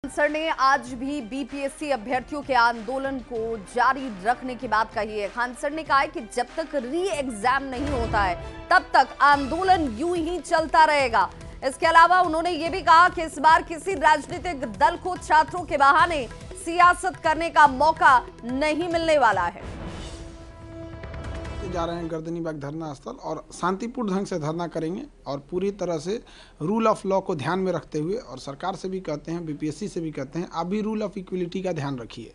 Sir ने आज भी बीपीएससी अभ्यर्थियों के आंदोलन को जारी रखने की बात कही है। खान सर ने कहा है कि जब तक री एग्जाम नहीं होता है तब तक आंदोलन यूं ही चलता रहेगा। इसके अलावा उन्होंने ये भी कहा कि इस बार किसी राजनीतिक दल को छात्रों के बहाने सियासत करने का मौका नहीं मिलने वाला है। जा रहे हैं गर्दनी बाग धरना स्थल और शांतिपूर्ण ढंग से धरना करेंगे और पूरी तरह से रूल ऑफ लॉ को ध्यान में रखते हुए, और सरकार से भी कहते हैं, बीपीएससी से भी कहते हैं, आप भी रूल ऑफ इक्वलिटी का ध्यान रखिए।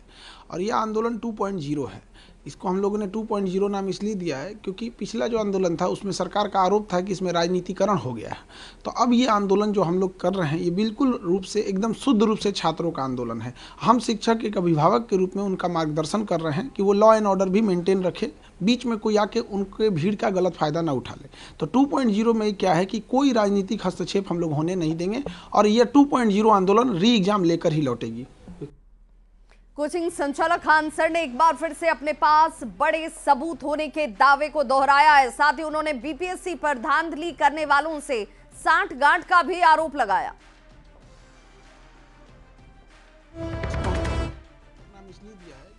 और यह आंदोलन 2.0 है। इसको हम लोगों ने 2.0 नाम इसलिए दिया है क्योंकि पिछला जो आंदोलन था उसमें सरकार का आरोप था कि इसमें राजनीतिकरण हो गया है। तो अब ये आंदोलन जो हम लोग कर रहे हैं ये बिल्कुल रूप से, एकदम शुद्ध रूप से छात्रों का आंदोलन है। हम शिक्षक एक अभिभावक के रूप में उनका मार्गदर्शन कर रहे हैं कि वो लॉ एंड ऑर्डर भी मेंटेन रखे, बीच में कोई आके उनके भीड़ का गलत फायदा ना उठा ले। तो 2.0 में क्या है कि कोई राजनीतिक हस्तक्षेप हम लोग होने नहीं देंगे और यह 2.0 आंदोलन री एग्जाम लेकर ही लौटेगी। कोचिंग संचालक खान सर ने एक बार फिर से अपने पास बड़े सबूत होने के दावे को दोहराया है। साथ ही उन्होंने बीपीएससी पर धांधली करने वालों से सांठ-गांठ का भी आरोप लगाया।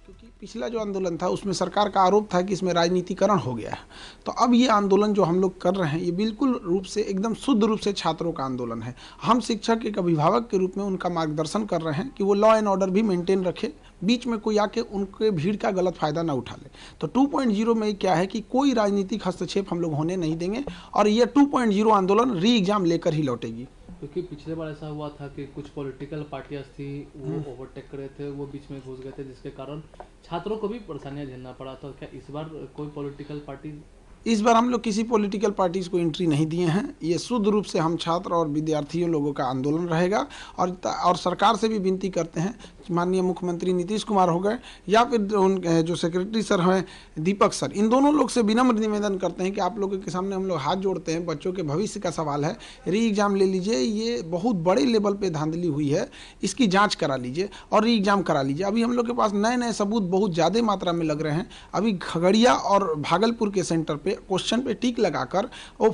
क्योंकि पिछला जो आंदोलन था उसमें सरकार का आरोप था कि इसमें राजनीतिकरण हो गया है। तो अब ये आंदोलन जो हम लोग कर रहे हैं ये बिल्कुल रूप से, एकदम शुद्ध रूप से छात्रों का आंदोलन है। हम शिक्षक एक अभिभावक के रूप में उनका मार्गदर्शन कर रहे हैं कि वो लॉ एंड ऑर्डर भी मेंटेन रखे, बीच में कोई आके उनके भीड़ का गलत फायदा ना उठा ले। तो 2.0 में क्या है कि कोई राजनीतिक हस्तक्षेप हम लोग होने नहीं देंगे और यह 2.0 आंदोलन री एग्जाम लेकर ही लौटेगी। क्योंकि पिछले बार ऐसा हुआ था कि कुछ पॉलिटिकल पार्टियां थी वो ओवरटेक कर रहे थे, वो बीच में घुस गए थे, जिसके कारण छात्रों को भी परेशानियां झेलना पड़ा। तो क्या इस बार कोई पॉलिटिकल पार्टी? इस बार हम लोग किसी पॉलिटिकल पार्टीज को एंट्री नहीं दिए हैं। ये शुद्ध रूप से हम छात्र और विद्यार्थियों लोगों का आंदोलन रहेगा। और सरकार से भी विनती करते हैं, माननीय मुख्यमंत्री नीतीश कुमार हो गए या फिर उन जो सेक्रेटरी सर हैं दीपक सर, इन दोनों लोग से विनम्र निवेदन करते हैं कि आप लोगों के सामने हम लोग हाथ जोड़ते हैं। बच्चों के भविष्य का सवाल है, री एग्जाम ले लीजिए। ये बहुत बड़े लेवल पे धांधली हुई है, इसकी जांच करा लीजिए और री एग्जाम करा लीजिए। अभी हम लोग के पास नए नए सबूत बहुत ज़्यादा मात्रा में लग रहे हैं। अभी खगड़िया और भागलपुर के सेंटर पे क्वेश्चन पे टिक लगाकर वो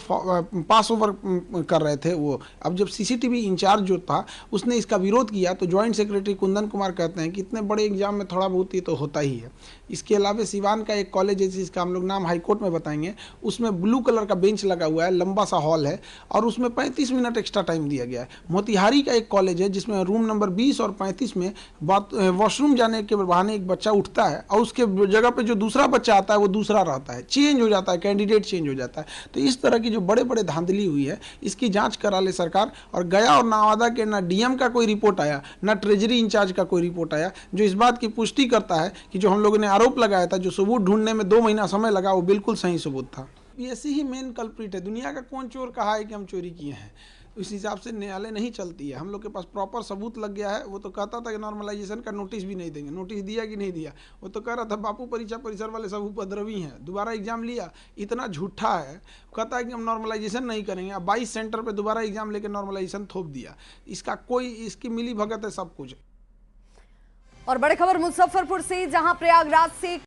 पास ओवर कर रहे थे। वो अब जब सीसीटीवी इंचार्ज जो था उसने इसका विरोध किया तो ज्वाइंट सेक्रेटरी कुंदन कुमार कहते हैं कि इतने बड़े एग्जाम में थोड़ा बहुत ही तो होता ही है। इसके अलावा सिवान का एक कॉलेज है जिसका हम लोग नाम हाईकोर्ट में बताएंगे, उसमें ब्लू कलर का बेंच लगा हुआ है, लंबा सा हॉल है और उसमें 35 मिनट एक्स्ट्रा टाइम दिया गया है। मोतिहारी का एक कॉलेज है जिसमें रूम नंबर 20 और 35 में वॉशरूम जाने के बहाने एक बच्चा उठता है और उसके जगह पे जो दूसरा बच्चा आता है वो दूसरा रहता है, चेंज हो जाता है, कैंडिडेट चेंज हो जाता है। तो इस तरह की जो बड़े बड़े धांधली हुई है इसकी जांच करा ले सरकार। और गया और नवादा के ना डीएम का कोई रिपोर्ट आया, ना ट्रेजरी इंचार्ज का कोई रिपोर्ट आया जो इस बात की पुष्टि करता है कि जो हम लोगों ने आरोप लगाया था, जो सबूत ढूंढने में 2 महीना समय लगा, वो बिल्कुल सही सबूत था। ऐसी ही मेन कल्प्रिट है। दुनिया का कौन चोर कहा है कि हम चोरी किए हैं? इस हिसाब से न्यायालय नहीं चलती है। हम लोग के पास प्रॉपर सबूत लग गया है। वो तो कहता था कि नॉर्मलाइजेशन का नोटिस भी नहीं देंगे। नोटिस दिया कि नहीं दिया? वो तो कह रहा था बापू परीक्षा परिसर वाले सब उपद्रवी हैं, दोबारा एग्जाम लिया। इतना झूठा है, कहता है कि हम नॉर्मलाइजेशन नहीं करेंगे। अब 22 सेंटर पर दोबारा एग्जाम लेकर नॉर्मलाइजेशन थोप दिया। इसका कोई, इसकी मिली भगत है सब कुछ। और बड़ी खबर मुजफ्फरपुर से, जहां प्रयागराज से